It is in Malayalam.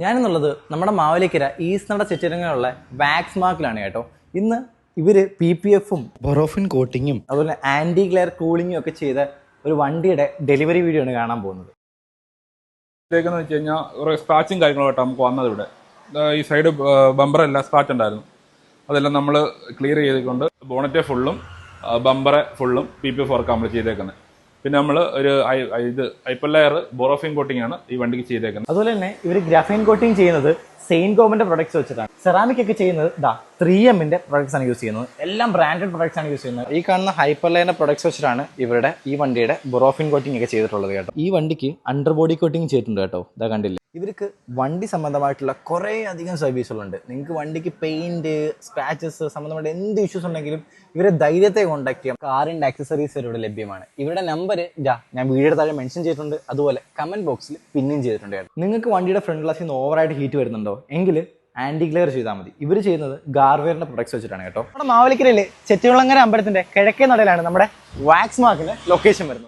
ഞാനെന്നുള്ളത് നമ്മുടെ മാവേലിക്കര ഈസ്റ്റ് നട ചെറ്റിരങ്ങളുള്ള വാക്സ് മാർക്കിലാണ് കേട്ടോ. ഇന്ന് ഇവര് PPF-ഉം ബൊറോഫിൻ കോട്ടിങ്ങും അതുപോലെ ആന്റി ഗ്ലെയർ കൂളിങ്ങും ഒക്കെ ചെയ്ത ഒരു വണ്ടിയുടെ ഡെലിവറി വീഡിയോ ആണ് കാണാൻ പോകുന്നത്. ഇതേക്കെന്ന് വെച്ച് കഴിഞ്ഞാൽ കുറേ സ്ക്രാച്ചും കാര്യങ്ങളായിട്ട് നമുക്ക് വന്നത് ഇവിടെ ഈ സൈഡ് ബമ്പറെല്ലാം സ്ക്രാച്ച് ഉണ്ടായിരുന്നു. അതെല്ലാം നമ്മൾ ക്ലിയർ ചെയ്തുകൊണ്ട് ബോണറ്റെ ഫുള്ളും ബമ്പറെ ഫുള്ളും PPF വർക്ക് നമ്മൾ ചെയ്തേക്കുന്നത്. പിന്നെ നമ്മൾ ഒരു ഐപ്പർ ലെയർ ബൊറോഫിൻ കോട്ടിംഗ് ആണ് ഈ വണ്ടിക്ക് ചെയ്തേക്കുന്നത്. അതുപോലെ തന്നെ ഇവർ ഗ്രാഫൈൻ കോട്ടിംഗ് ചെയ്യുന്നത് സെയിന്റ് ഗോമന്റെ പ്രൊഡക്ട്സ് വെച്ചിട്ടാണ്. സെറാമിക് ഒക്കെ ചെയ്യുന്നത് 3Mന്റെ പ്രൊഡക്ട്സ് ആണ് യൂസ് ചെയ്യുന്നത്. എല്ലാം ബ്രാൻഡഡ് പ്രൊഡക്ട്സ് ആണ് യൂസ് ചെയ്യുന്നത്. ഈ കാണുന്ന ഹൈപ്പർ ലൈനിന്റെ പ്രൊഡക്ട്സ് വെച്ചിട്ടാണ് ഇവരുടെ ഈ വണ്ടിയുടെ ബൊറോഫിൻ കോട്ടിംഗ് ഒക്കെ ചെയ്തിട്ടുള്ളത് കേട്ടോ. ഈ വണ്ടിക്ക് അണ്ടർ ബോഡി കോട്ടിംഗ് ചെയ്തിട്ടുണ്ട് കേട്ടോ. ഇതാ കണ്ടില്ല. ഇവർക്ക് വണ്ടി സംബന്ധമായിട്ടുള്ള കുറേ അധികം സർവീസുകളുണ്ട്. നിങ്ങൾക്ക് വണ്ടിക്ക് പെയിന്റ്, സ്ക്രാച്ചസ് സംബന്ധമായിട്ട് എന്ത് ഇഷ്യൂസ് ഉണ്ടെങ്കിലും ഇവരെ ധൈര്യത്തെ കോൺടാക്ട് ചെയ്യാം. കാറിന്റെ ആക്സസറീസ് ഇവിടെ ലഭ്യമാണ്. ഇവരുടെ നമ്പർ ഞാൻ വീഡിയോയുടെ താഴെ മെൻഷൻ ചെയ്തിട്ടുണ്ട്. അതുപോലെ കമന്റ് ബോക്സിൽ പിന്നും ചെയ്തിട്ടുണ്ട്. നിങ്ങൾക്ക് വണ്ടിയുടെ ഫ്രണ്ട് ഗ്ലാസിൽ നിന്ന് ഓവറായിട്ട് ഹീറ്റ് വരുന്നുണ്ടോ എങ്കിൽ ആന്റി ഗ്ലെയർ ചെയ്താൽ മതി. ഇവർ ചെയ്യുന്നത് ഗാർവേറിന്റെ പ്രൊഡക്ട്സ് വെച്ചിട്ടാണ് കേട്ടോ. നമ്മുടെ മാവേലിക്കരയിലെ ചെറ്റികുളങ്ങര അമ്പലത്തിന്റെ കിഴക്കേ നടയിലാണ് നമ്മുടെ വാക്സ് മാർക്കിന്റെ ലൊക്കേഷൻ വരുന്നത്.